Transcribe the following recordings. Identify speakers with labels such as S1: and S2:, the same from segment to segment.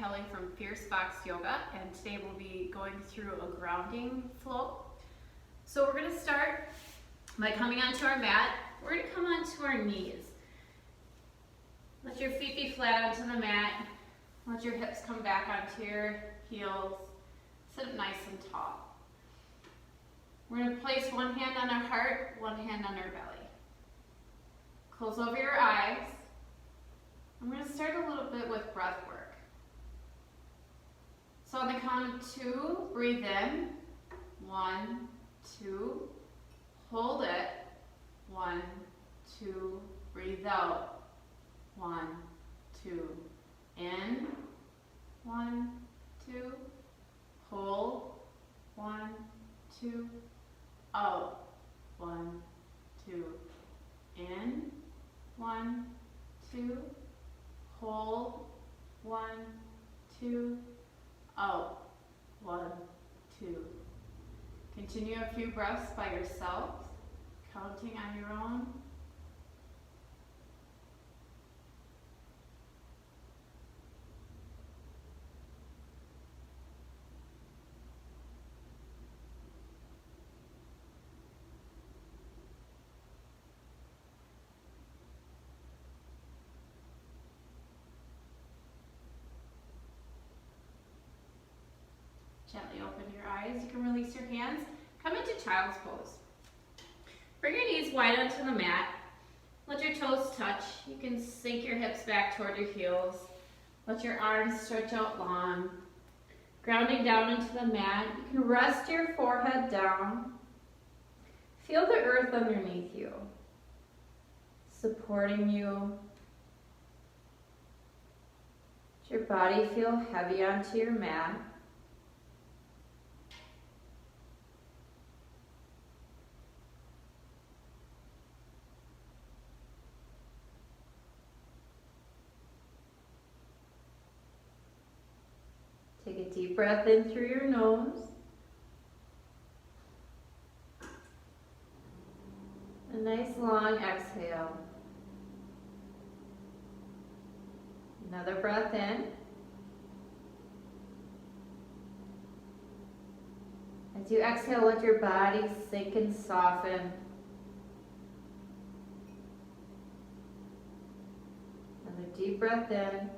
S1: Kelly from Fierce Fox Yoga, and today we'll be going through a grounding flow. So we're going to start by coming onto our mat. We're going to come onto our knees. Let your feet be flat onto the mat. Let your hips come back onto your heels. Sit up nice and tall. We're going to place one hand on our heart, one hand on our belly. Close over your eyes. I'm going to start a little bit with breath work. So on the count of 2, breathe in. 1, 2. Hold it. 1, 2. Breathe out. 1, 2. In. 1, 2. Hold. 1, 2. Out. 1, 2. In. 1, 2. Hold. 1, 2. Out. 1, 2. Continue a few breaths by yourself, counting on your own. Gently open your eyes. You can release your hands. Come into child's pose. Bring your knees wide onto the mat. Let your toes touch. You can sink your hips back toward your heels. Let your arms stretch out long. Grounding down into the mat. You can rest your forehead down. Feel the earth underneath you, supporting you. Let your body feel heavy onto your mat. Take a deep breath in through your nose. A nice long exhale. Another breath in. As you exhale, let your body sink and soften. Another deep breath in.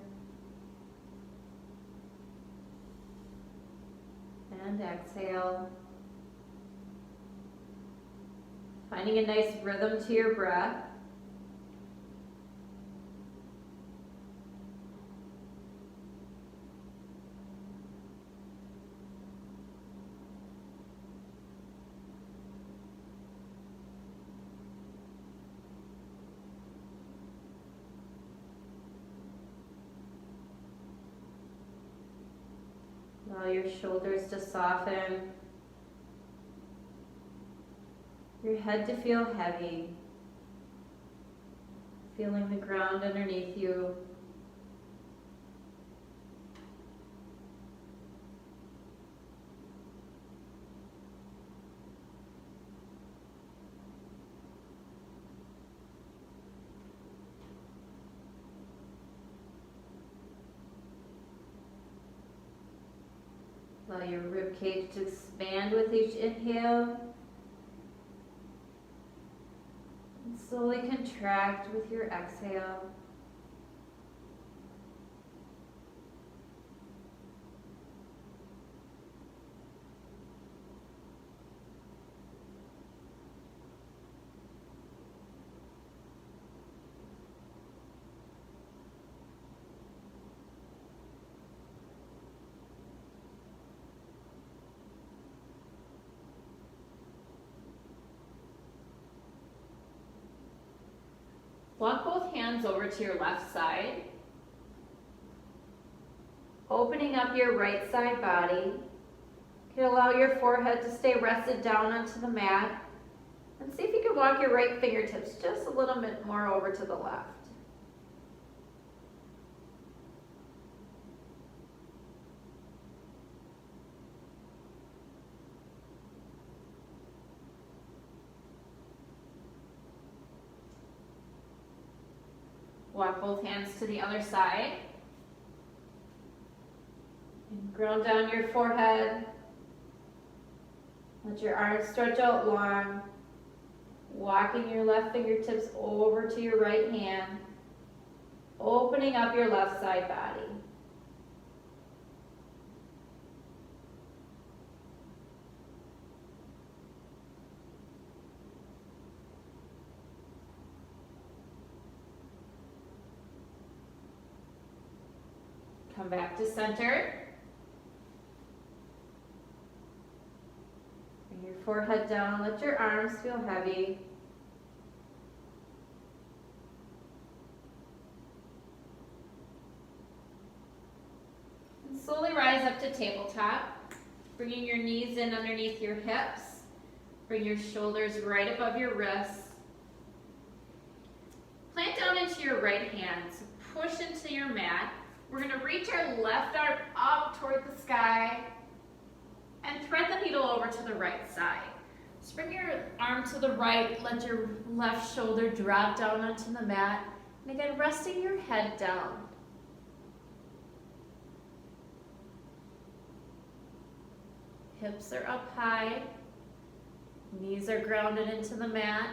S1: And exhale. Finding a nice rhythm to your breath. Allow your shoulders to soften, your head to feel heavy, feeling the ground underneath you. Allow your rib cage to expand with each inhale. And slowly contract with your exhale. Walk both hands over to your left side, opening up your right side body. You can allow your forehead to stay rested down onto the mat, and see if you can walk your right fingertips just a little bit more over to the left. Walk both hands to the other side. Ground down your forehead. Let your arms stretch out long. Walking your left fingertips over to your right hand. Opening up your left side body. Come back to center. Bring your forehead down. Let your arms feel heavy. And slowly rise up to tabletop. Bringing your knees in underneath your hips. Bring your shoulders right above your wrists. Plant down into your right hand. So push into your mat. We're going to reach our left arm up toward the sky and thread the needle over to the right side. So bring your arm to the right, let your left shoulder drop down onto the mat, and again, resting your head down. Hips are up high, knees are grounded into the mat.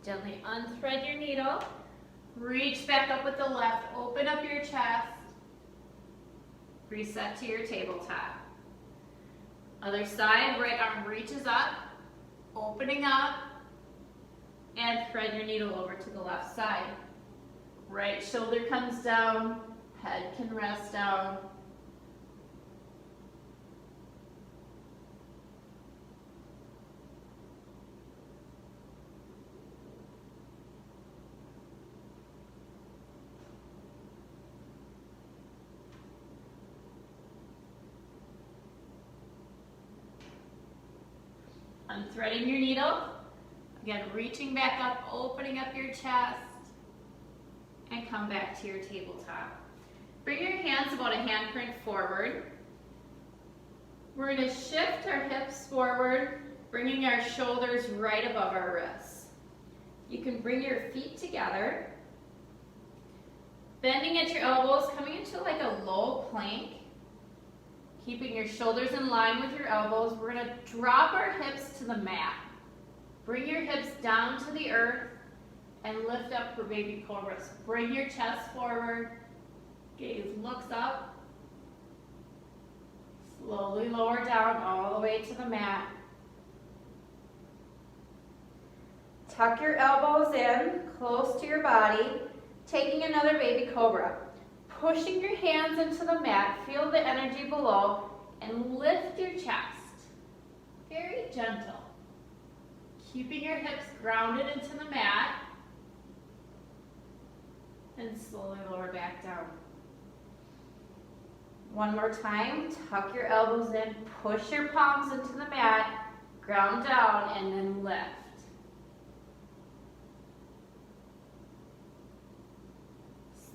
S1: Gently unthread your needle, reach back up with the left, open up your chest, reset to your tabletop. Other side, right arm reaches up, opening up, and thread your needle over to the left side. Right shoulder comes down, head can rest down. Unthreading your needle, again reaching back up, opening up your chest, and come back to your tabletop. Bring your hands about a handprint forward. We're going to shift our hips forward, bringing our shoulders right above our wrists. You can bring your feet together, bending at your elbows, coming into like a low plank. Keeping your shoulders in line with your elbows, we're going to drop our hips to the mat. Bring your hips down to the earth and lift up for baby cobras. Bring your chest forward, gaze looks up. Slowly lower down all the way to the mat. Tuck your elbows in, close to your body, taking another baby cobra. Pushing your hands into the mat, feel the energy below, and lift your chest. Very gentle. Keeping your hips grounded into the mat, and slowly lower back down. One more time, tuck your elbows in, push your palms into the mat, ground down, and then lift.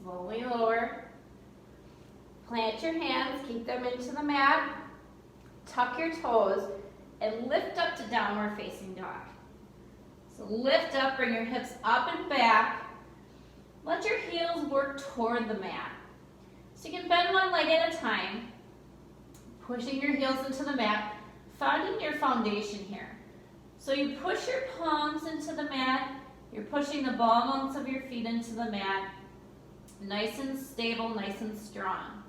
S1: Slowly lower. Plant your hands, keep them into the mat, tuck your toes, and lift up to downward facing dog. So lift up, bring your hips up and back. Let your heels work toward the mat. So you can bend one leg at a time, pushing your heels into the mat, finding your foundation here. So you push your palms into the mat, you're pushing the ball mounts of your feet into the mat, nice and stable, nice and strong.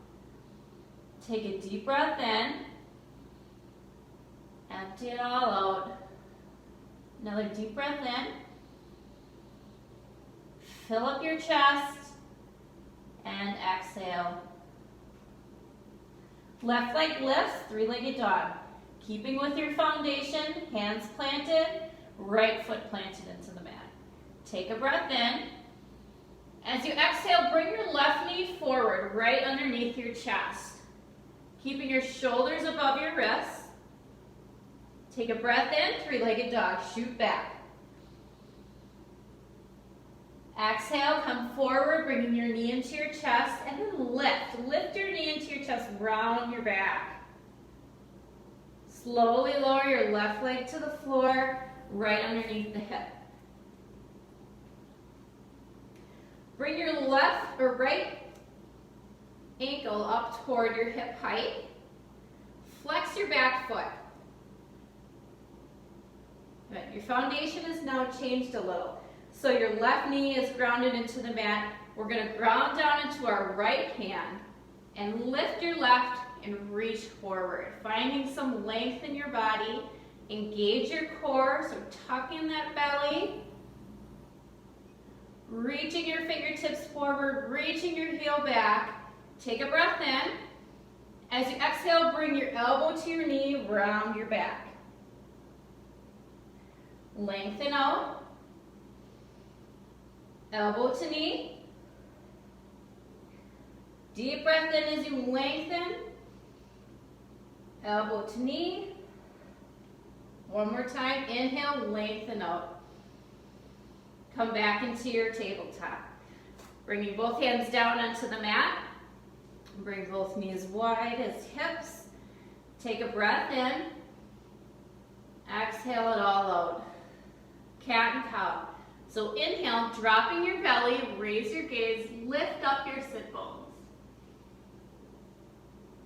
S1: Take a deep breath in, empty it all out. Another deep breath in, fill up your chest, and exhale. Left leg lifts, three-legged dog. Keeping with your foundation, hands planted, right foot planted into the mat. Take a breath in. As you exhale, bring your left knee forward, right underneath your chest. Keeping your shoulders above your wrists. Take a breath in, three-legged dog, shoot back. Exhale, come forward, bringing your knee into your chest, and then lift. Lift your knee into your chest, round your back. Slowly lower your left leg to the floor, right underneath the hip. Bring your left or right ankle up toward your hip height. Flex your back foot. Good. Your foundation is now changed a little. So your left knee is grounded into the mat. We're going to ground down into our right hand and lift your left and reach forward, finding some length in your body. Engage your core, so tuck in that belly. Reaching your fingertips forward, reaching your heel back. Take a breath in. As you exhale, bring your elbow to your knee, round your back. Lengthen out. Elbow to knee. Deep breath in as you lengthen. Elbow to knee. One more time. Inhale, lengthen out. Come back into your tabletop. Bringing both hands down onto the mat. Bring both knees wide as hips. Take a breath in. Exhale it all out. Cat and cow. So inhale, dropping your belly, raise your gaze, lift up your sit bones.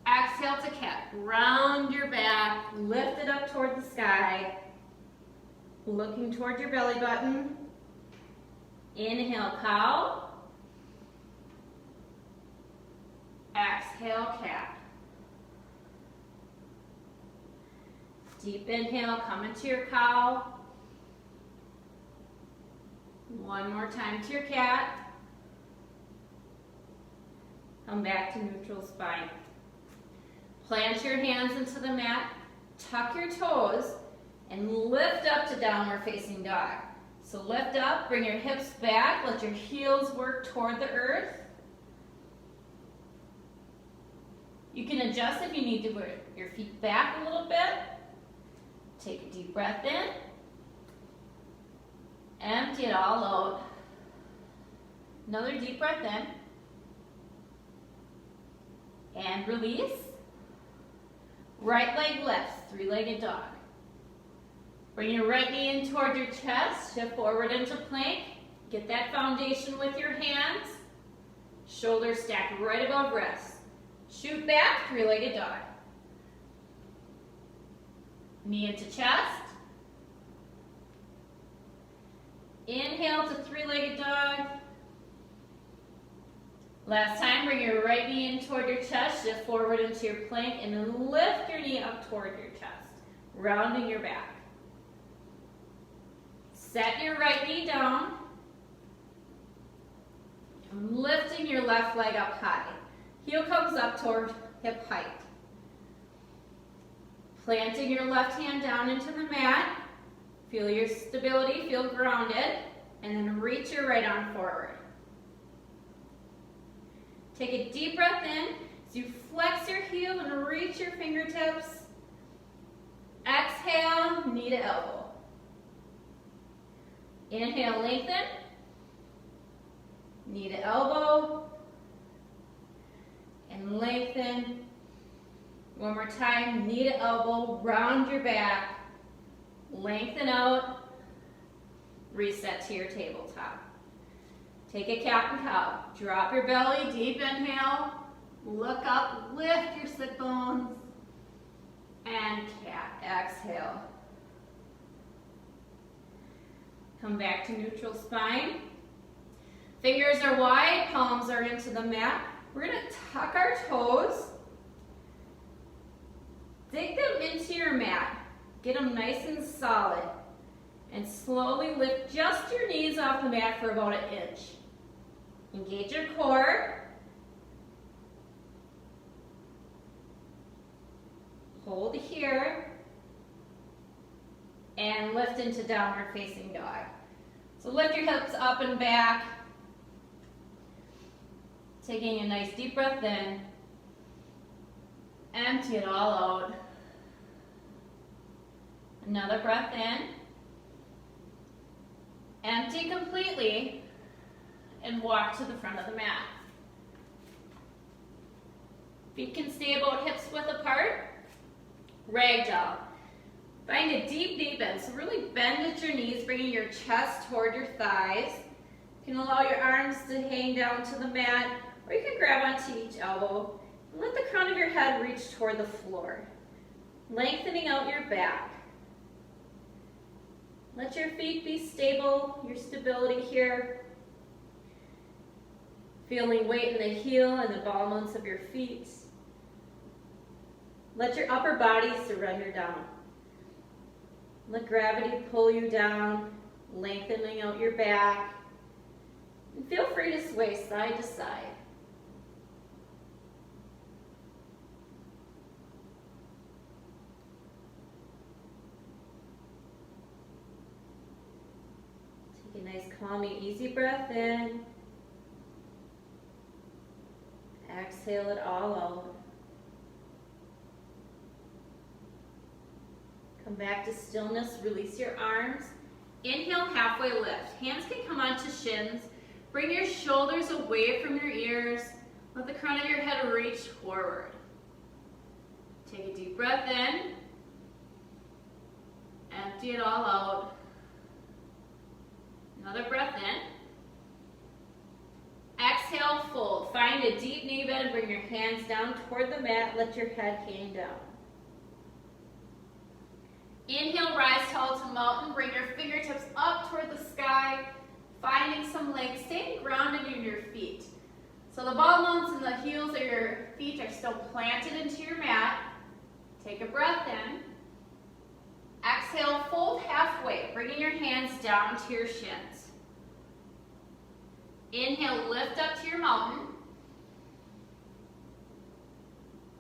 S1: Exhale to cat. Round your back, lift it up toward the sky. Looking toward your belly button. Inhale, cow. Exhale, cat. Deep inhale, come into your cow. One more time to your cat. Come back to neutral spine. Plant your hands into the mat, tuck your toes, and lift up to downward facing dog. So lift up, bring your hips back, let your heels work toward the earth. You can adjust if you need to put your feet back a little bit. Take a deep breath in. Empty it all out. Another deep breath in. And release. Right leg lifts, three-legged dog. Bring your right knee in toward your chest, shift forward into plank. Get that foundation with your hands. Shoulders stacked right above wrists. Shoot back, three-legged dog. Knee into chest. Inhale to three-legged dog. Last time, bring your right knee in toward your chest, shift forward into your plank, and then lift your knee up toward your chest, rounding your back. Set your right knee down, lifting your left leg up high. Heel comes up toward hip height. Planting your left hand down into the mat. Feel your stability, feel grounded, and then reach your right arm forward. Take a deep breath in as you flex your heel and reach your fingertips. Exhale, knee to elbow. Inhale, lengthen. Knee to elbow. And lengthen. One more time, knee to elbow, round your back. Lengthen out. Reset to your tabletop. Take a cat and cow. Drop your belly, deep inhale. Look up, lift your sit bones. And cat, exhale. Come back to neutral spine. Fingers are wide, palms are into the mat. We're gonna tuck our toes. Dig them into your mat. Get them nice and solid. And slowly lift just your knees off the mat for about 1 inch. Engage your core. Hold here. And lift into downward facing dog. So lift your hips up and back. Taking a nice deep breath in. Empty it all out. Another breath in. Empty completely. And walk to the front of the mat. Feet can stay about hips width apart. Ragdoll. Find a deep knee bend. So really bend at your knees, bringing your chest toward your thighs. You can allow your arms to hang down to the mat, or you can grab onto each elbow. And let the crown of your head reach toward the floor, lengthening out your back. Let your feet be stable, your stability here. Feeling weight in the heel and the ball mounts of your feet. Let your upper body surrender down. Let gravity pull you down, lengthening out your back. And feel free to sway side to side. Take a nice, calming, easy breath in. Exhale it all out. Come back to stillness, release your arms. Inhale, halfway lift. Hands can come onto shins. Bring your shoulders away from your ears. Let the crown of your head reach forward. Take a deep breath in. Empty it all out. Another breath in. Exhale, fold. Find a deep knee bend. Bring your hands down toward the mat. Let your head hang down. Inhale, rise tall to mountain. Bring your fingertips up toward the sky, finding some legs, staying grounded in your feet. So the ball mounts and the heels of your feet are still planted into your mat. Take a breath in. Exhale, fold halfway, bringing your hands down to your shins. Inhale, lift up to your mountain.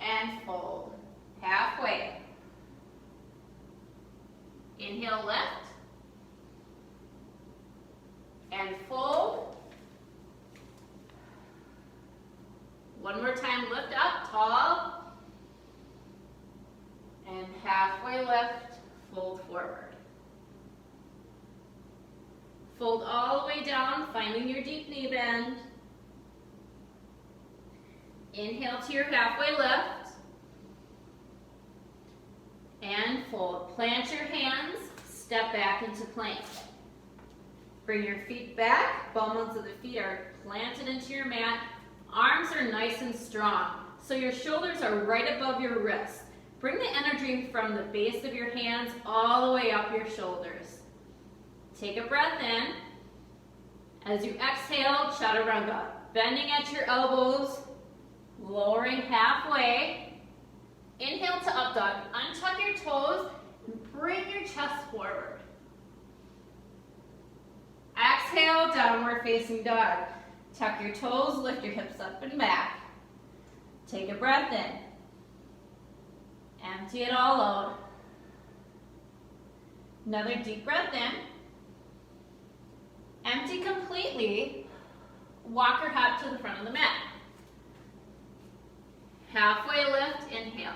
S1: And fold halfway. Inhale, lift. And fold. One more time, lift up, tall. And halfway lift, fold forward. Fold all the way down, finding your deep knee bend. Inhale to your halfway lift. And fold. Plant your hands, step back into plank. Bring your feet back, ball mounts of the feet are planted into your mat. Arms are nice and strong, so your shoulders are right above your wrists. Bring the energy from the base of your hands all the way up your shoulders. Take a breath in. As you exhale, chaturanga. Bending at your elbows, lowering halfway. Inhale to up dog. Untuck your toes and bring your chest forward. Exhale, downward facing dog. Tuck your toes, lift your hips up and back. Take a breath in. Empty it all out. Another deep breath in. Empty completely. Walk or hop to the front of the mat. Halfway lift, inhale.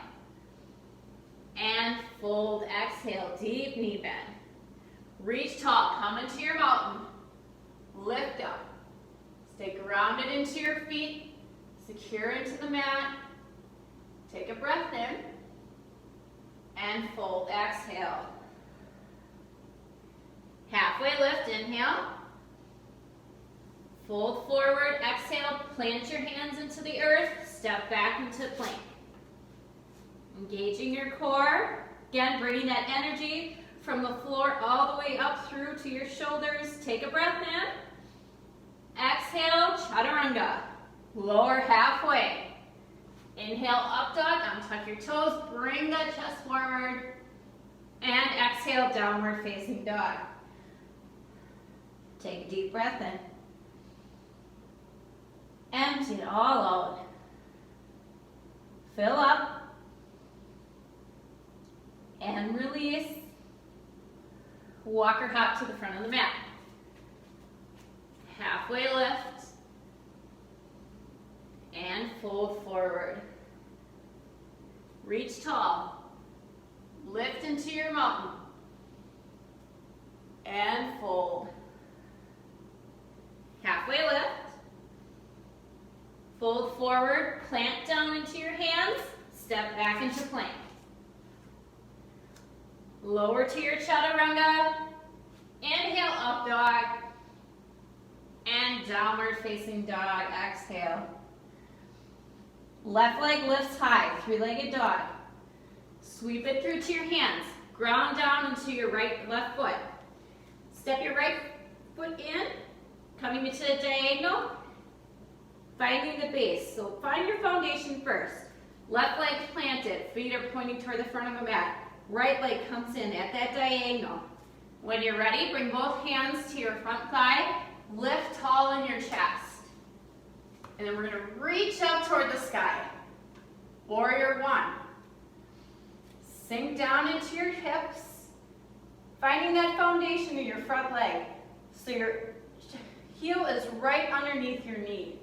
S1: And fold, exhale, deep knee bend. Reach tall, come into your mountain. Lift up. Stay grounded into your feet. Secure into the mat. Take a breath in. And fold, exhale. Halfway lift, inhale. Fold forward, exhale, plant your hands into the earth, step back into plank. Engaging your core. Again, bringing that energy from the floor all the way up through to your shoulders. Take a breath in. Exhale, chaturanga. Lower halfway. Inhale, up dog, untuck your toes, bring that chest forward. And exhale, downward facing dog. Take a deep breath in. Empty it all out. Fill up. And release. Walk or hop to the front of the mat. Halfway lift. And fold forward. Reach tall. Lift into your mountain. And fold. Halfway lift. Fold forward, plant down into your hands, step back into plank. Lower to your chaturanga. Inhale, up dog. And downward facing dog, exhale. Left leg lifts high, three-legged dog. Sweep it through to your hands. Ground down into your left foot. Step your right foot in, coming into the diagonal, finding the base. So find your foundation first. Left leg planted, feet are pointing toward the front of the mat. Right leg comes in at that diagonal. When you're ready, bring both hands to your front thigh. Lift tall in your chest. And then we're going to reach up toward the sky. Warrior one. Sink down into your hips, finding that foundation in your front leg. So your heel is right underneath your knee.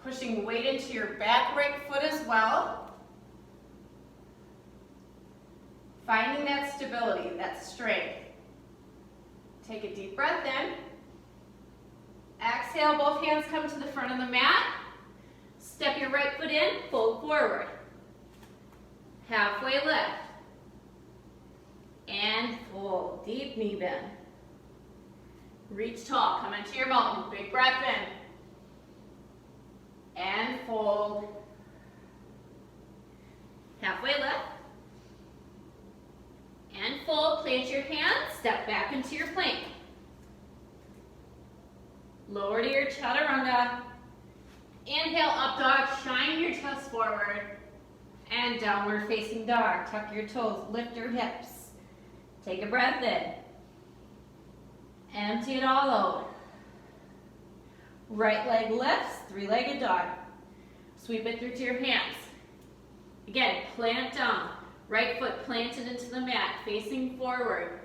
S1: Pushing weight into your back right foot as well. Finding that stability, that strength. Take a deep breath in. Exhale, both hands come to the front of the mat. Step your right foot in, fold forward. Halfway lift. And fold, deep knee bend. Reach tall, come into your mountain, big breath in. And fold. Halfway lift. And fold, plant your hands, step back into your plank. Lower to your chaturanga. Inhale, up dog, shine your chest forward. And downward facing dog. Tuck your toes, lift your hips. Take a breath in. Empty it all out. Right leg lifts, three-legged dog. Sweep it through to your hands. Again, plant down. Right foot planted into the mat, facing forward.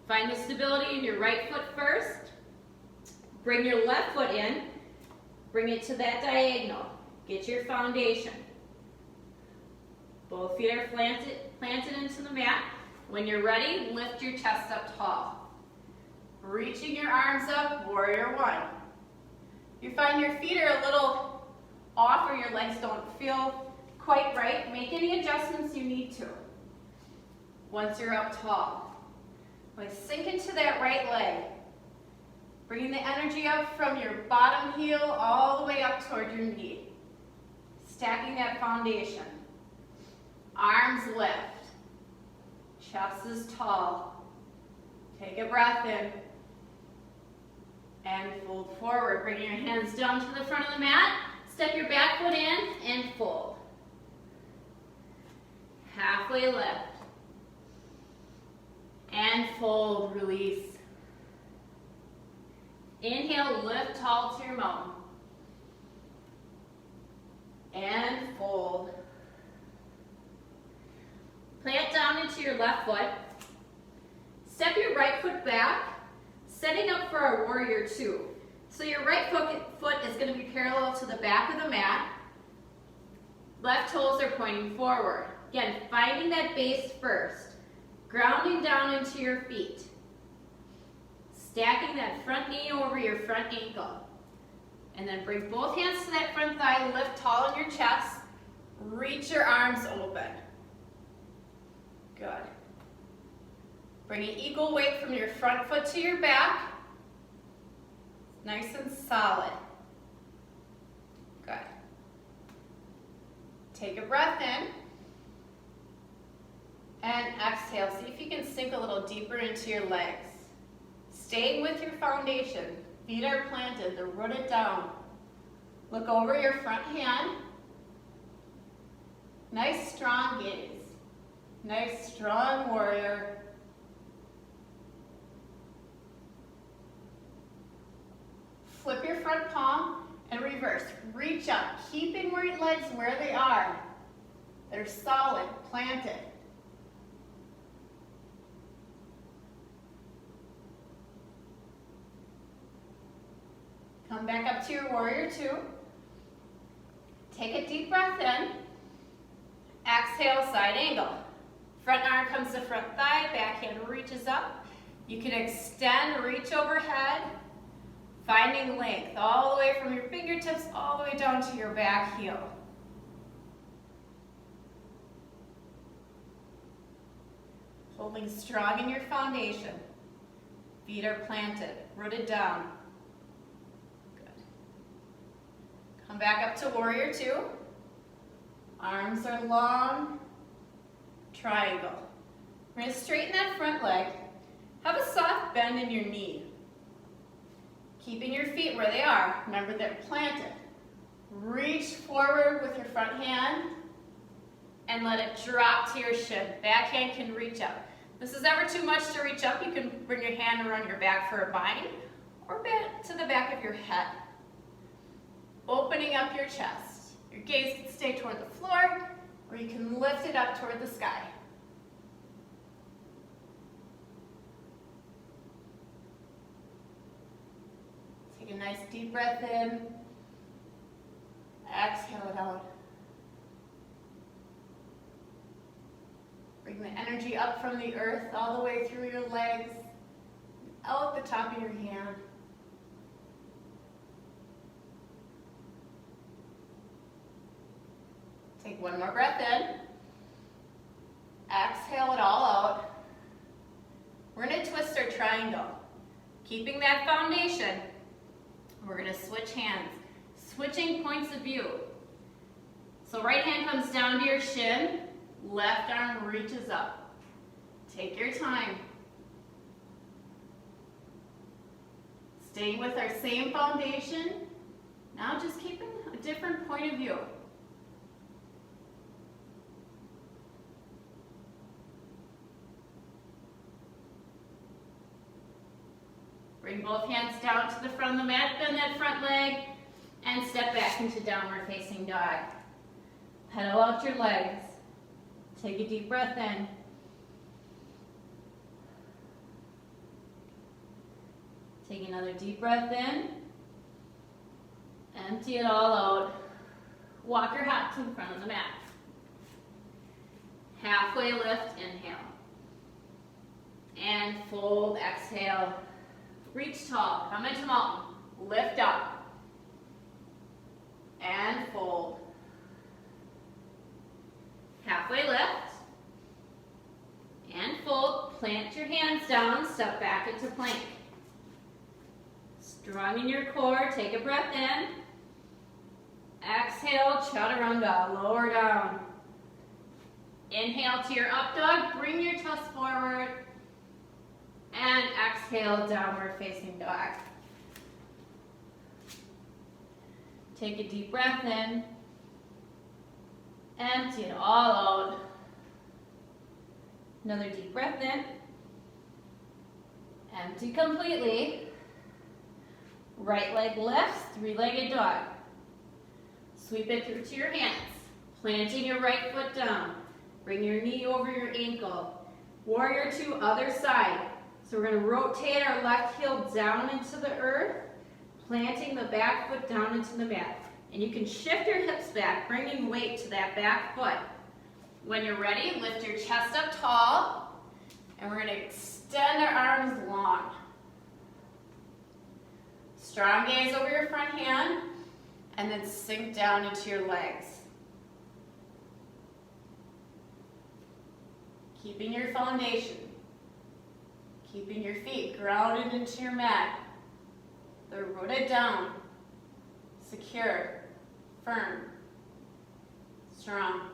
S1: Find the stability in your right foot first. Bring your left foot in. Bring it to that diagonal. Get your foundation. Both feet are planted into the mat. When you're ready, lift your chest up tall. Reaching your arms up, warrior one. You find your feet are a little off or your legs don't feel quite right, make any adjustments you need to. Once you're up tall, sink into that right leg. Bringing the energy up from your bottom heel all the way up toward your knee. Stacking that foundation. Arms lift. Chest is tall. Take a breath in. And fold forward. Bring your hands down to the front of the mat. Step your back foot in and fold. Halfway lift. And fold, release. Inhale, lift tall to your mountain. And fold. Plant down into your left foot. Step your right foot back, setting up for a warrior two. So your right foot is going to be parallel to the back of the mat. Left toes are pointing forward. Again, finding that base first. Grounding down into your feet. Stacking that front knee over your front ankle. And then bring both hands to that front thigh, lift tall in your chest. Reach your arms open. Good. Bringing equal weight from your front foot to your back. Nice and solid. Good. Take a breath in. And exhale. See if you can sink a little deeper into your legs. Staying with your foundation. Feet are planted, they're rooted down. Look over your front hand. Nice strong gaze. Nice strong warrior. Flip your front palm and reverse. Reach up, keeping your legs where they are. They're solid, planted. Come back up to your warrior two. Take a deep breath in. Exhale, side angle. Front arm comes to front thigh, back hand reaches up. You can extend, reach overhead, finding length all the way from your fingertips all the way down to your back heel. Holding strong in your foundation. Feet are planted, rooted down. Good. Come back up to warrior two. Arms are long. Triangle. We're going to straighten that front leg. Have a soft bend in your knee. Keeping your feet where they are. Remember they're planted. Reach forward with your front hand and let it drop to your shin. Back hand can reach up. If this is ever too much to reach up, you can bring your hand around your back for a bind or back to the back of your head. Opening up your chest. Your gaze can stay toward the floor or you can lift it up toward the sky. Take a nice deep breath in. Exhale it out. Bring the energy up from the earth all the way through your legs, out the top of your hand. Take one more breath in. Exhale it all out. We're going to twist our triangle. Keeping that foundation, we're going to switch hands. Switching points of view. So right hand comes down to your shin, left arm reaches up. Take your time. Staying with our same foundation, now just keeping a different point of view. Bring both hands down to the front of the mat, bend that front leg, and step back into downward facing dog. Pedal out your legs. Take a deep breath in. Take another deep breath in. Empty it all out. Walk your hat to the front of the mat. Halfway lift, inhale. And fold, exhale. Reach tall, come into mountain. Lift up. And fold. Halfway lift. And fold. Plant your hands down. Step back into plank. Strong in your core. Take a breath in. Exhale, chaturanga. Lower down. Inhale to your up dog. Bring your chest forward. And exhale, downward facing dog. Take a deep breath in. Empty it all out. Another deep breath in. Empty completely. Right leg lifts, three-legged dog. Sweep it through to your hands. Planting your right foot down. Bring your knee over your ankle. Warrior two, other side. So we're going to rotate our left heel down into the earth, planting the back foot down into the mat. And you can shift your hips back, bringing weight to that back foot. When you're ready, lift your chest up tall, and we're going to extend our arms long. Strong gaze over your front hand, and then sink down into your legs. Keeping your foundation. Keeping your feet grounded into your mat. They're rooted down, secure, firm, strong.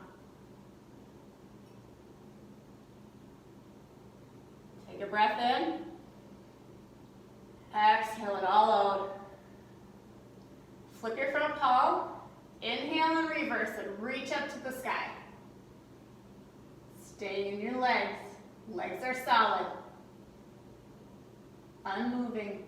S1: Take a breath in. Exhale it all out. Flip your front palm. Inhale and reverse it. Reach up to the sky. Stay in your legs. Legs are solid. Unmoving.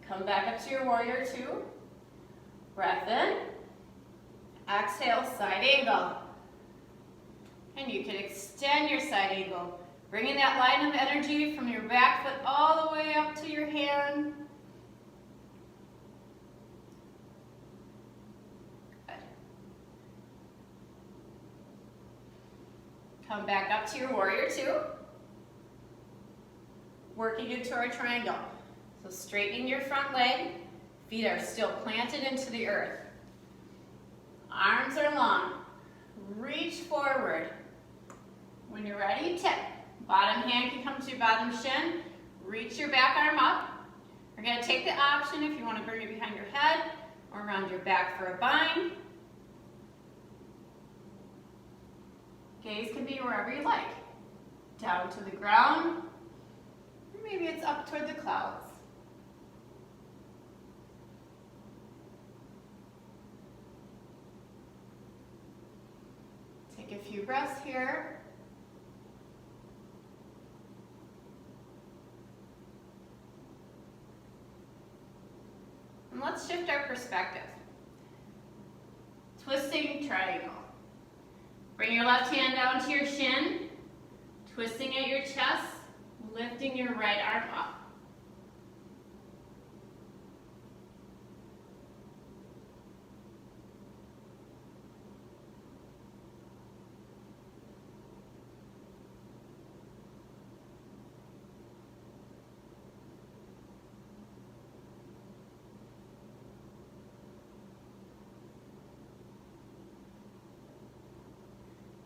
S1: Come back up to your warrior two. Breath in. Exhale, side angle. And you can extend your side angle, bringing that line of energy from your back foot all the way up to your hand. Good. Come back up to your warrior two. Working into our triangle. So straightening your front leg, feet are still planted into the earth. Arms are long. Reach forward. When you're ready, tip. Bottom hand can come to your bottom shin. Reach your back arm up. You're going to take the option if you want to bring it behind your head or around your back for a bind. Gaze can be wherever you like. Down to the ground, or maybe it's up toward the clouds. Take a few breaths here. And let's shift our perspective. Twisting triangle. Bring your left hand down to your shin, twisting at your chest, lifting your right arm up.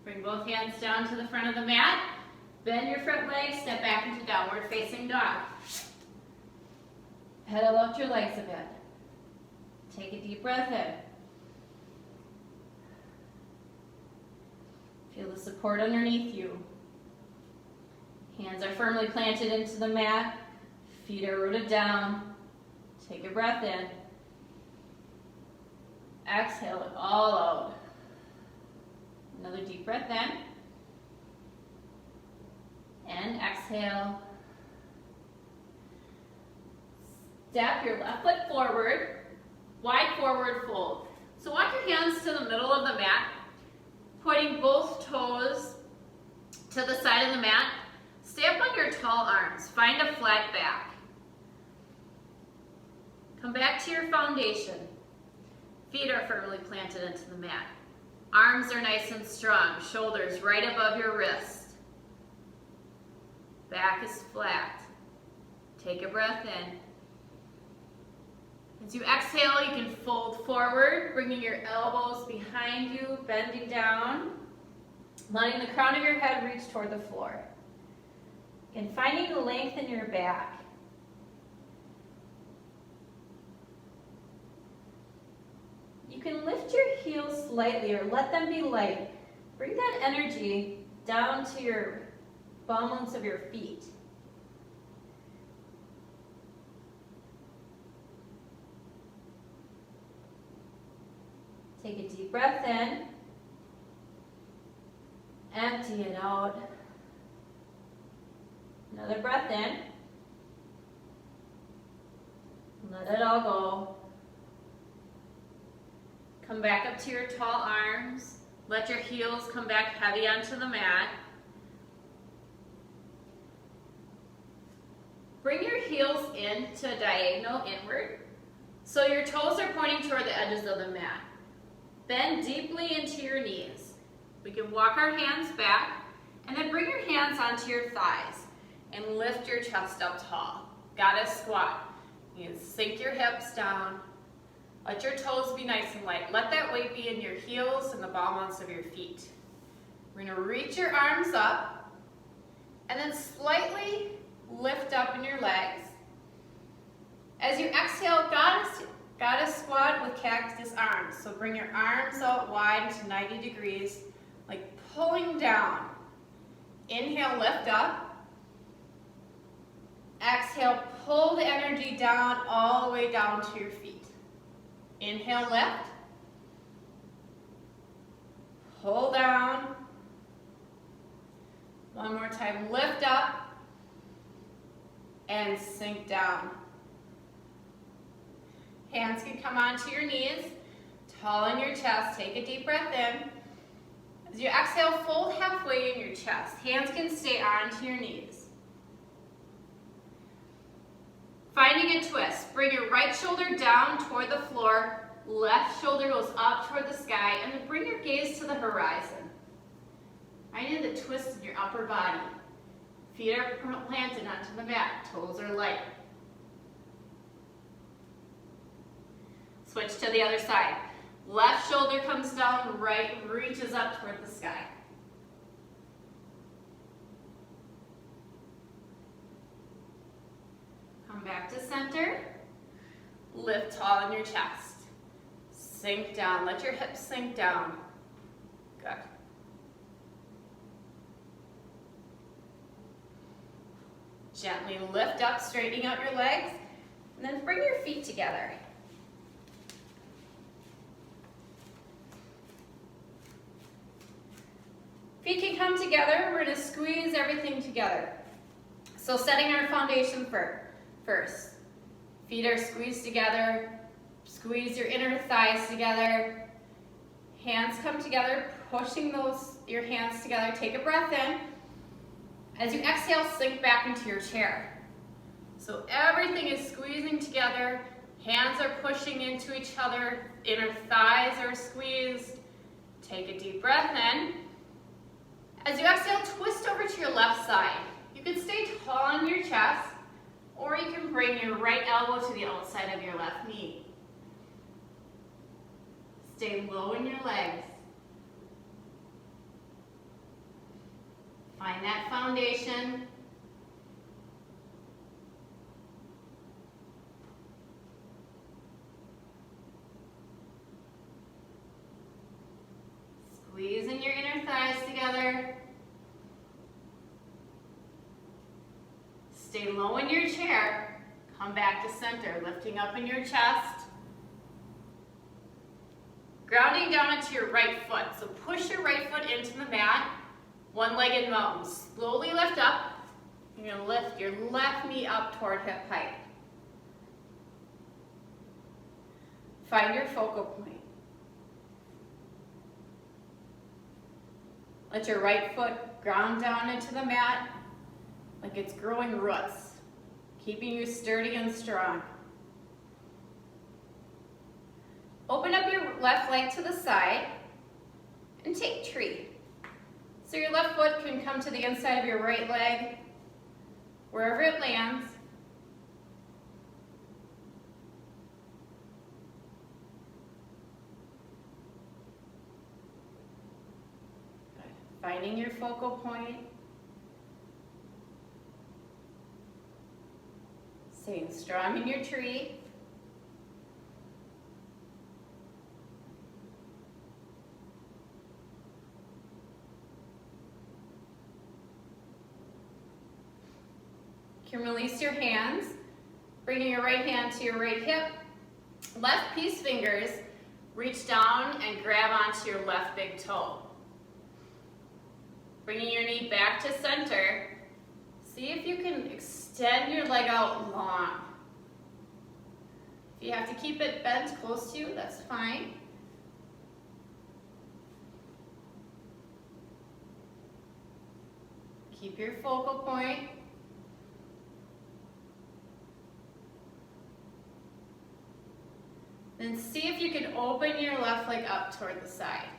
S1: Bring both hands down to the front of the mat. Bend your front leg, step back into downward facing dog. Pedal out your legs a bit. Take a deep breath in. Feel the support underneath you. Hands are firmly planted into the mat. Feet are rooted down. Take a breath in. Exhale it all out. Another deep breath in. And exhale. Step your left foot forward. Wide forward fold. So walk your hands to the middle of the mat, pointing both toes to the side of the mat. Stay up on your tall arms. Find a flat back. Come back to your foundation. Feet are firmly planted into the mat. Arms are nice and strong. Shoulders right above your wrist. Back is flat. Take a breath in. As you exhale, you can fold forward, bringing your elbows behind you, bending down, letting the crown of your head reach toward the floor. And finding the length in your back. You can lift your heels slightly or let them be light. Bring that energy down to your bones of your feet. Take a deep breath in. Empty it out. Another breath in. Let it all go. Come back up to your tall arms. Let your heels come back heavy onto the mat. Bring your heels into a diagonal inward, so your toes are pointing toward the edges of the mat. Bend deeply into your knees. We can walk our hands back, and then bring your hands onto your thighs, and lift your chest up tall. Goddess squat. You can sink your hips down. Let your toes be nice and light. Let that weight be in your heels and the bones of your feet. We're going to reach your arms up and then slightly lift up in your legs. As you exhale, goddess squat with cactus arms. So bring your arms out wide to 90 degrees, like pulling down. Inhale, lift up. Exhale, pull the energy down all the way down to your feet. Inhale, lift. Pull down. One more time, lift up. And sink down. Hands can come onto your knees. Tall in your chest. Take a deep breath in. As you exhale, fold halfway in your chest. Hands can stay onto your knees. Finding a twist, bring your right shoulder down toward the floor, left shoulder goes up toward the sky, and then bring your gaze to the horizon. Finding the twist in your upper body. Feet are planted onto the mat, toes are light. Switch to the other side. Left shoulder comes down, right reaches up toward the sky. Come back to center. Lift tall in your chest. Sink down. Let your hips sink down. Good. Gently lift up, straightening out your legs, and then bring your feet together. Feet can come together. We're going to squeeze everything together. So setting our foundation first. Feet are squeezed together. Squeeze your inner thighs together. Hands come together, pushing your hands together. Take a breath in. As you exhale, sink back into your chair. So everything is squeezing together. Hands are pushing into each other. Inner thighs are squeezed. Take a deep breath in. As you exhale, twist over to your left side. You can stay tall on your chest, or you can bring your right elbow to the outside of your left knee. Stay low in your legs. Find that foundation. Squeezing your inner thighs together. Stay low in your chair. Come back to center, lifting up in your chest. Grounding down into your right foot. So push your right foot into the mat. One-legged mountain. Slowly lift up. You're going to lift your left knee up toward hip height. Find your focal point. Let your right foot ground down into the mat like it's growing roots, keeping you sturdy and strong. Open up your left leg to the side and take tree. So your left foot can come to the inside of your right leg, wherever it lands. Good. Finding your focal point. Staying strong in your tree. You can release your hands, bringing your right hand to your right hip. Left peace fingers, reach down and grab onto your left big toe. Bringing your knee back to center. See if you can extend your leg out long. If you have to keep it bent close to you, that's fine. Keep your focal point. Then see if you can open your left leg up toward the side,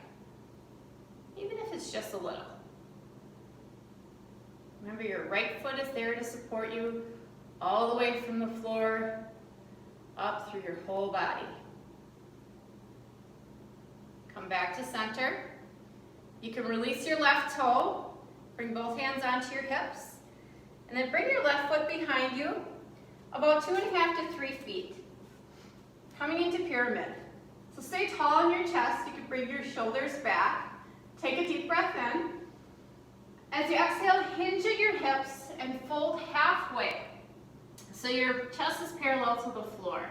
S1: even if it's just a little. Remember, your right foot is there to support you all the way from the floor up through your whole body. Come back to center. You can release your left toe, bring both hands onto your hips, and then bring your left foot behind you about 2.5 to 3 feet. Coming into pyramid. So stay tall on your chest. You can bring your shoulders back. Take a deep breath in. As you exhale, hinge at your hips and fold halfway. So your chest is parallel to the floor.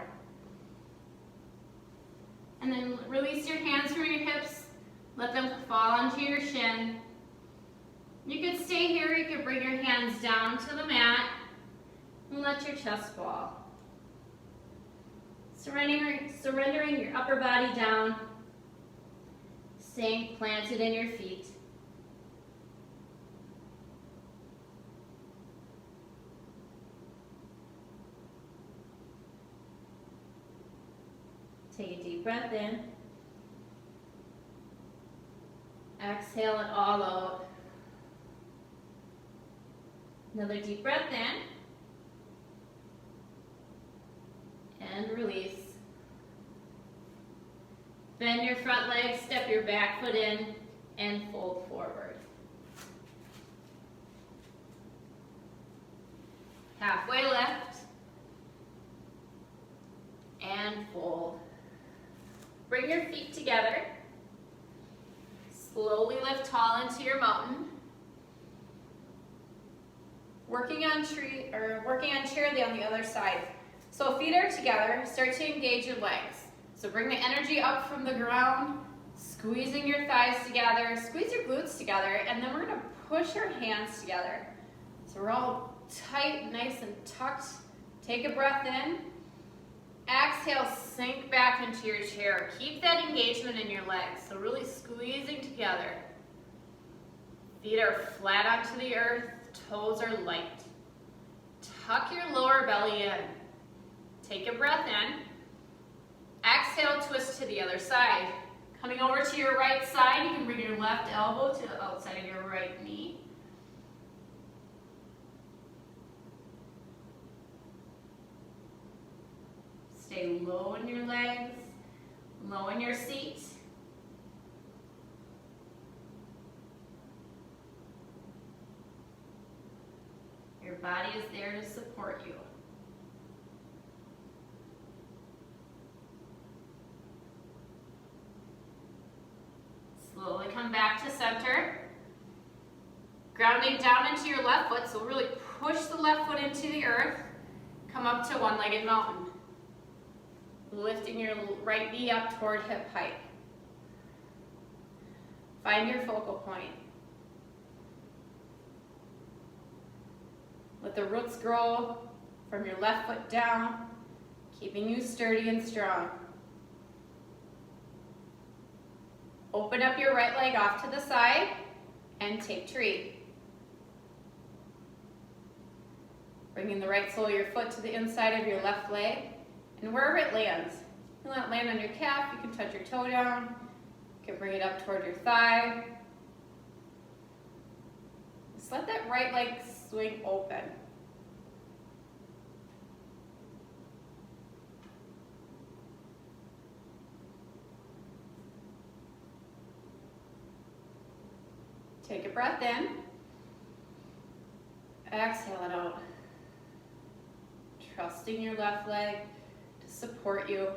S1: And then release your hands from your hips. Let them fall onto your shin. You could stay here. You could bring your hands down to the mat and let your chest fall. Surrendering your upper body down, staying planted in your feet. Take a deep breath in. Exhale it all out. Another deep breath in. And release. Bend your front leg, step your back foot in, and fold forward. Halfway lift, and fold. Bring your feet together. Slowly lift tall into your mountain. Working on chair on the other side. So feet are together, start to engage your legs. So bring the energy up from the ground, squeezing your thighs together, squeeze your glutes together, and then we're gonna push our hands together. So we're all tight, nice and tucked. Take a breath in. Exhale, sink back into your chair. Keep that engagement in your legs, so really squeezing together. Feet are flat onto the earth, toes are light. Tuck your lower belly in. Take a breath in. Exhale, twist to the other side. Coming over to your right side, you can bring your left elbow to the outside of your right knee. Stay low in your legs, low in your seat. Your body is there to support you. Slowly come back to center. Grounding down into your left foot, so really push the left foot into the earth. Come up to one-legged mountain. Lifting your right knee up toward hip height. Find your focal point. Let the roots grow from your left foot down, keeping you sturdy and strong. Open up your right leg off to the side and take tree. Bringing the right sole of your foot to the inside of your left leg. And wherever it lands, you let it land on your calf, you can touch your toe down, you can bring it up toward your thigh. Just let that right leg swing open. Take a breath in. Exhale it out. Trusting your left leg to support you. You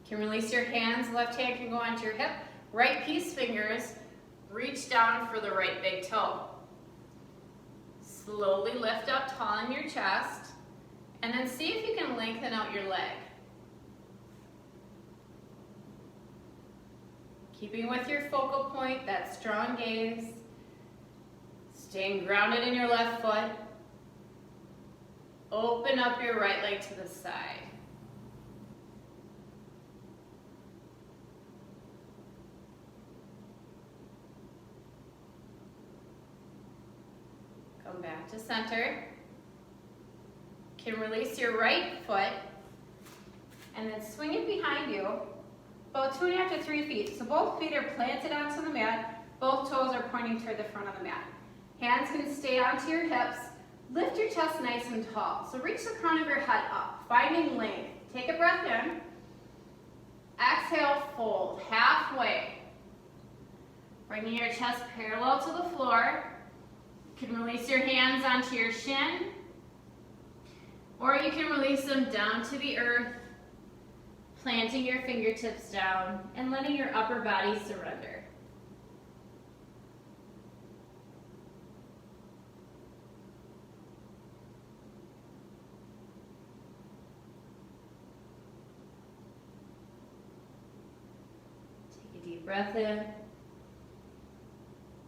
S1: can release your hands. Left hand can go onto your hip. Right peace fingers reach down for the right big toe. Slowly lift up tall in your chest, and then see if you can lengthen out your leg. Keeping with your focal point, that strong gaze. Staying grounded in your left foot. Open up your right leg to the side. Come back to center. You can release your right foot and then swing it behind you about 2.5 to 3 feet. So both feet are planted onto the mat. Both toes are pointing toward the front of the mat. Hands can stay onto your hips. Lift your chest nice and tall. So reach the crown of your head up, finding length. Take a breath in. Exhale, fold halfway. Bringing your chest parallel to the floor. You can release your hands onto your shin, or you can release them down to the earth, planting your fingertips down and letting your upper body surrender. Take a deep breath in.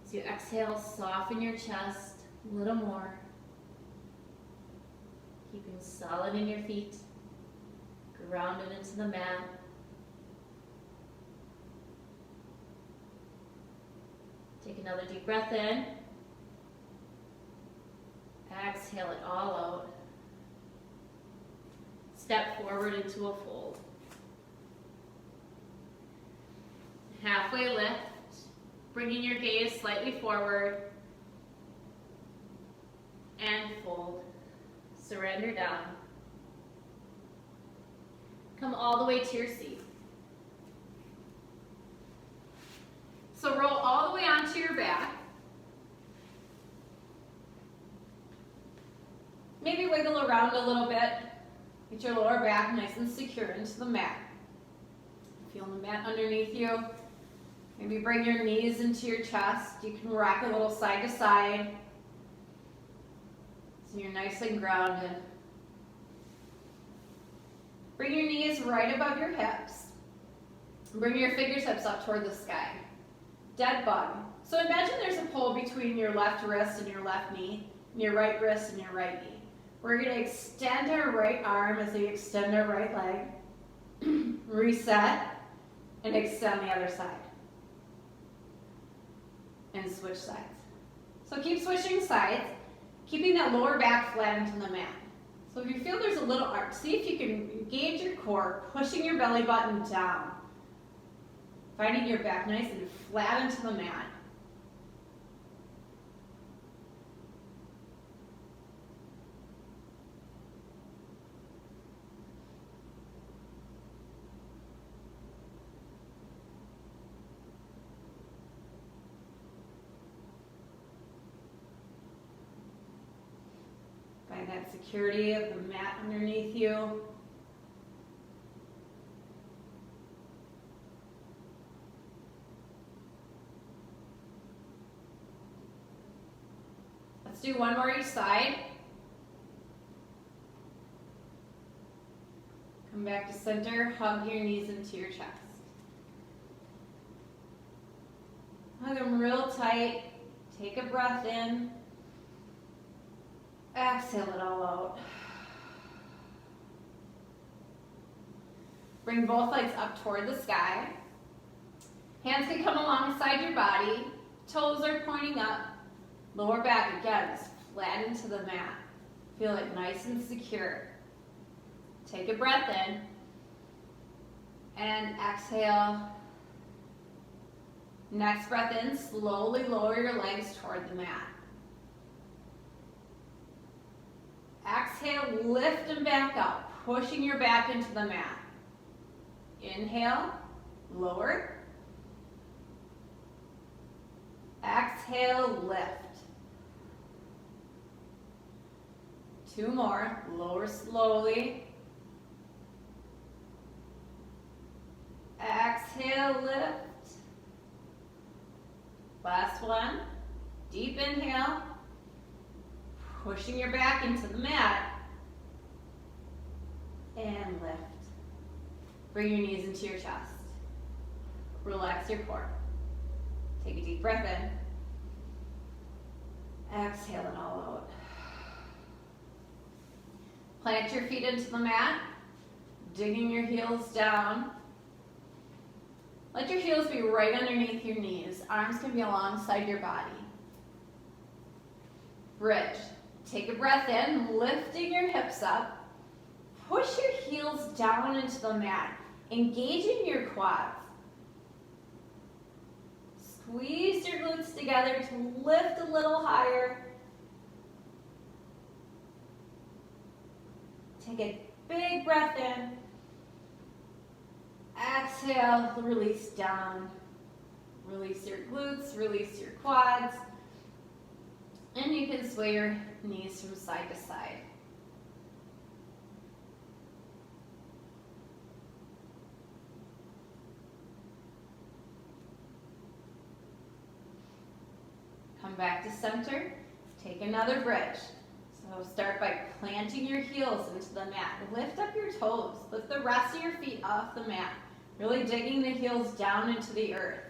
S1: As you exhale, soften your chest a little more. Keeping solid in your feet, grounded into the mat. Take another deep breath in. Exhale it all out. Step forward into a fold. Halfway lift. Bringing your gaze slightly forward and fold. Surrender down. Come all the way to your seat. So roll all the way onto your back. Maybe wiggle around a little bit. Get your lower back nice and secure into the mat. Feel the mat underneath you. Maybe bring your knees into your chest. You can rock a little side to side. So you're nice and grounded. Bring your knees right above your hips. Bring your fingertips up toward the sky. Dead bug. So imagine there's a pole between your left wrist and your left knee, and your right wrist and your right knee. We're going to extend our right arm as we extend our right leg. Reset and extend the other side. And switch sides. So keep switching sides, keeping that lower back flat into the mat. So if you feel there's a little arch, see if you can engage your core, pushing your belly button down. Finding your back nice and flat into the mat. Find that security of the mat underneath you. Let's do one more each side. Come back to center, hug your knees into your chest. Hug them real tight. Take a breath in. Exhale it all out. Bring both legs up toward the sky. Hands can come alongside your body. Toes are pointing up. Lower back again is flat into the mat. Feel it nice and secure. Take a breath in. And exhale. Next breath in, slowly lower your legs toward the mat. Exhale, lift them back up, pushing your back into the mat. Inhale, lower. Exhale, lift. Two more, lower slowly. Exhale, lift. Last one, deep inhale, pushing your back into the mat, and lift. Bring your knees into your chest. Relax your core. Take a deep breath in. Exhale it all out. Plant your feet into the mat, digging your heels down. Let your heels be right underneath your knees. Arms can be alongside your body. Bridge. Take a breath in, lifting your hips up. Push your heels down into the mat, engaging your quads. Squeeze your glutes together to lift a little higher. Take a big breath in. Exhale, release down. Release your glutes, release your quads. And you can sway your knees from side to side. Come back to center. Take another bridge. So start by planting your heels into the mat. Lift up your toes. Lift the rest of your feet off the mat. Really digging the heels down into the earth.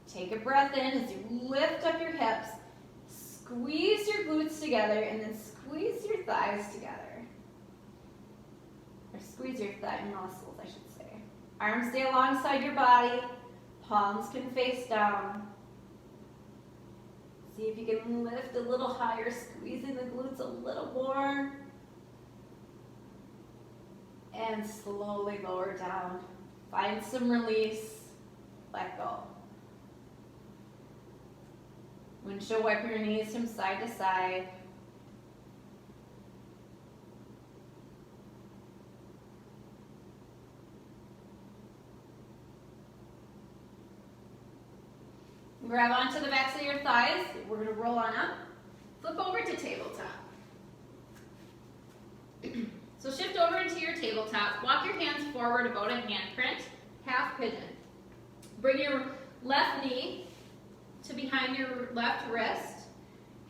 S1: Take a breath in as you lift up your hips. Squeeze your glutes together and then squeeze your thighs together. Or squeeze your thigh muscles, I should say. Arms stay alongside your body. Palms can face down. See if you can lift a little higher, squeezing the glutes a little more. And slowly lower down. Find some release. Let go. Windshield wipe your knees from side to side. Grab onto the backs of your thighs. We're going to roll on up. Flip over to tabletop. So shift over into your tabletop. Walk your hands forward about a handprint. Half pigeon. Bring your left knee to behind your left wrist.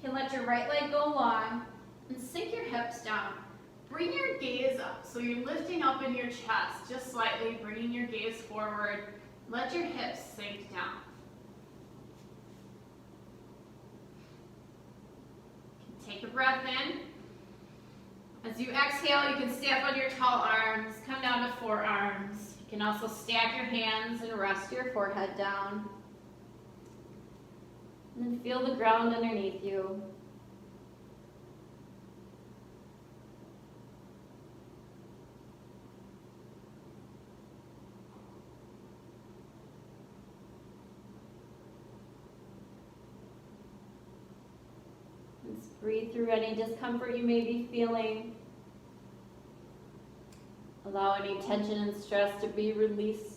S1: You can let your right leg go long and sink your hips down. Bring your gaze up. So you're lifting up in your chest just slightly, bringing your gaze forward. Let your hips sink down. Take a breath in. As you exhale, you can stand up on your tall arms, come down to forearms. You can also stack your hands and rest your forehead down. And then feel the ground underneath you. Just breathe through any discomfort you may be feeling. Allow any tension and stress to be released.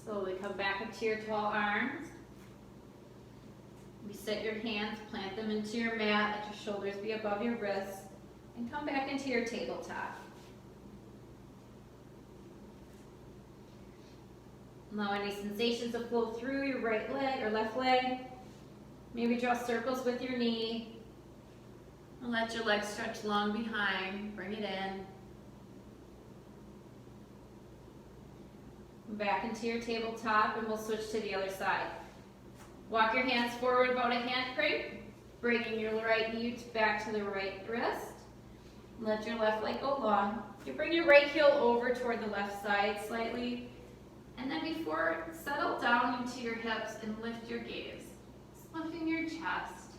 S1: Slowly come back up to your tall arms. Reset your hands, plant them into your mat, let your shoulders be above your wrists, and come back into your tabletop. Allow any sensations to flow through your right leg or left leg. Maybe draw circles with your knee. And let your legs stretch long behind. Bring it in. Back into your tabletop, and we'll switch to the other side. Walk your hands forward about a handprint, bringing your right knee back to the right wrist. Let your left leg go long. You bring your right heel over toward the left side slightly, and then before, settle down into your hips and lift your gaze. Just lifting your chest.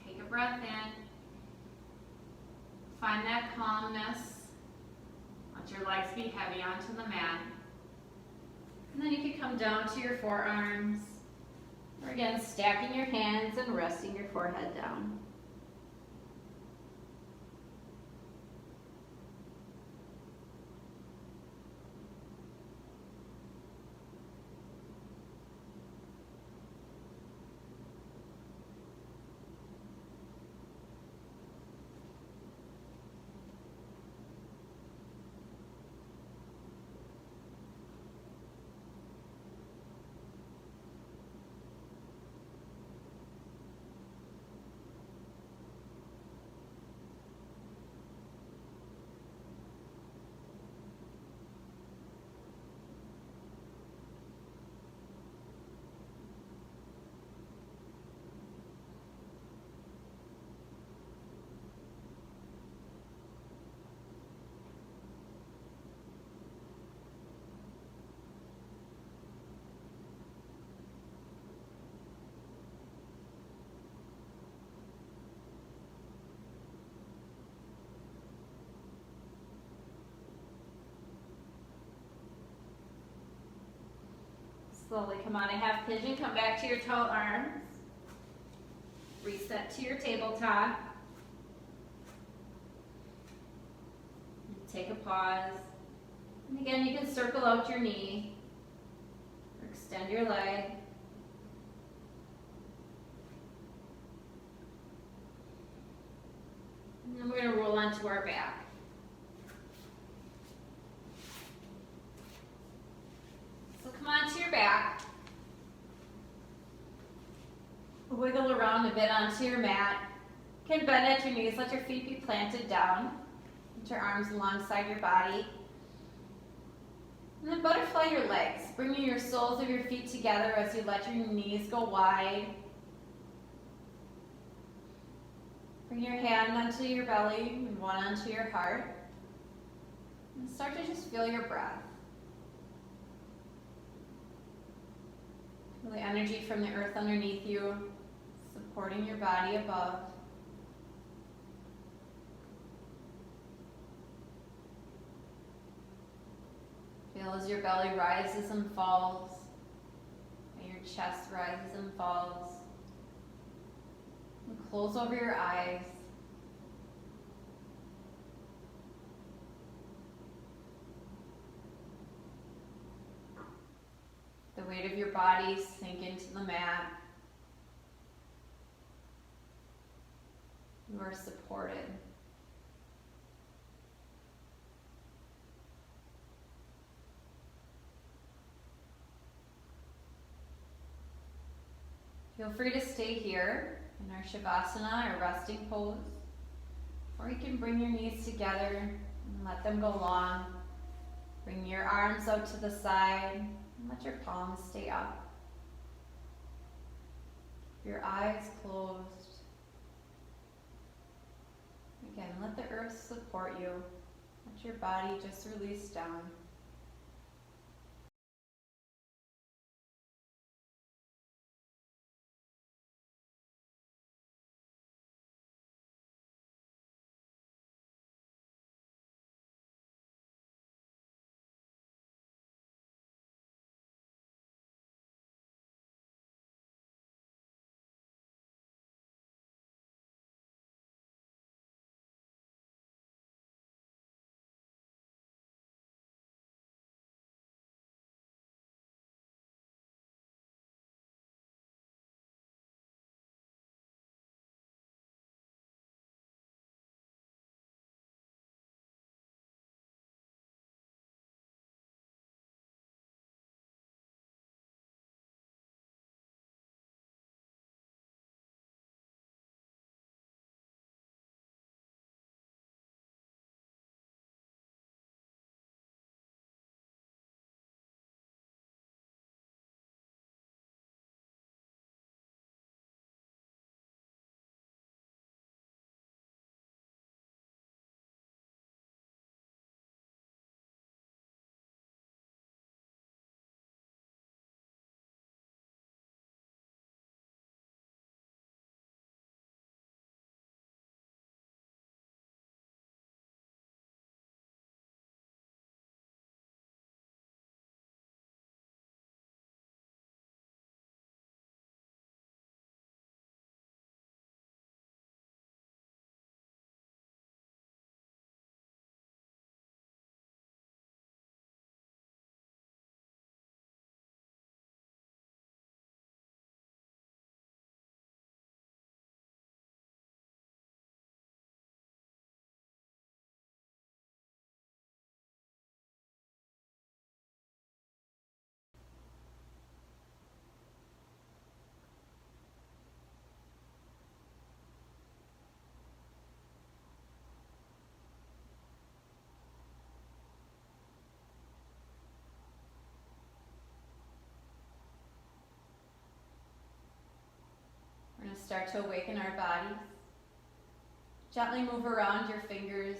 S1: Take a breath in. Find that calmness. Let your legs be heavy onto the mat. And then you can come down to your forearms. Or again, stacking your hands and resting your forehead down. Slowly come on a half pigeon, come back to your tall arms. Reset to your tabletop. Take a pause. And again, you can circle out your knee or extend your leg. And then we're going to roll onto our back. So come onto your back. wiggle around a bit onto your mat. You can bend at your knees, let your feet be planted down. Put your arms alongside your body. And then butterfly your legs, bringing your soles of your feet together as you let your knees go wide. Bring your hand onto your belly and one onto your heart. And start to just feel your breath. Feel the energy from the earth underneath you, supporting your body above. Feel as your belly rises and falls, and your chest rises and falls. And close over your eyes. The weight of your body sink into the mat. You are supported. Feel free to stay here in our Shavasana, or resting pose, or you can bring your knees together and let them go long. Bring your arms out to the side and let your palms stay up. Your eyes closed. Again, let the earth support you. Let your body just release down. We're going to start to awaken our bodies. Gently move around your fingers.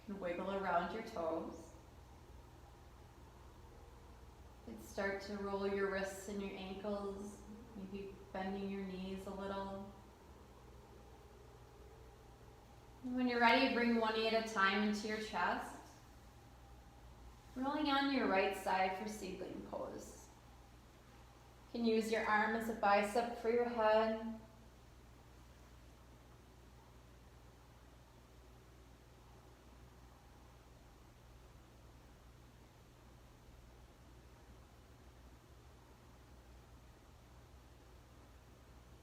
S1: You can wiggle around your toes. You can start to roll your wrists and your ankles, maybe bending your knees a little. And when you're ready, bring one knee at a time into your chest. Rolling on your right side for seedling pose. You can use your arm as a bicep for your head.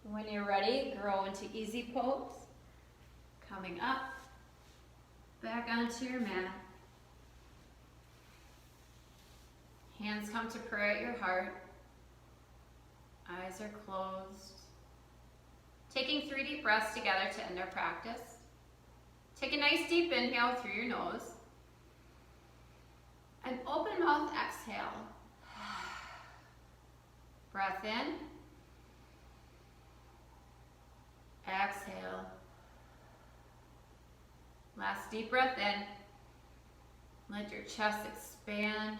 S1: When you're ready, grow into easy pose. Coming up, back onto your mat. Hands come to prayer at your heart. Eyes are closed. Taking 3 deep breaths together to end our practice. Take a nice deep inhale through your nose. And open mouth exhale. Breath in. Exhale. Last deep breath in. Let your chest expand.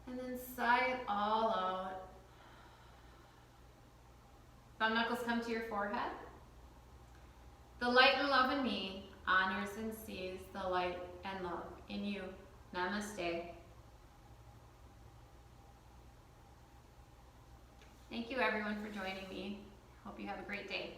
S1: And then sigh it all out. Thumb knuckles come to your forehead. The light and love in me honors and sees the light and love in you. Namaste. Thank you everyone for joining me. Hope you have a great day.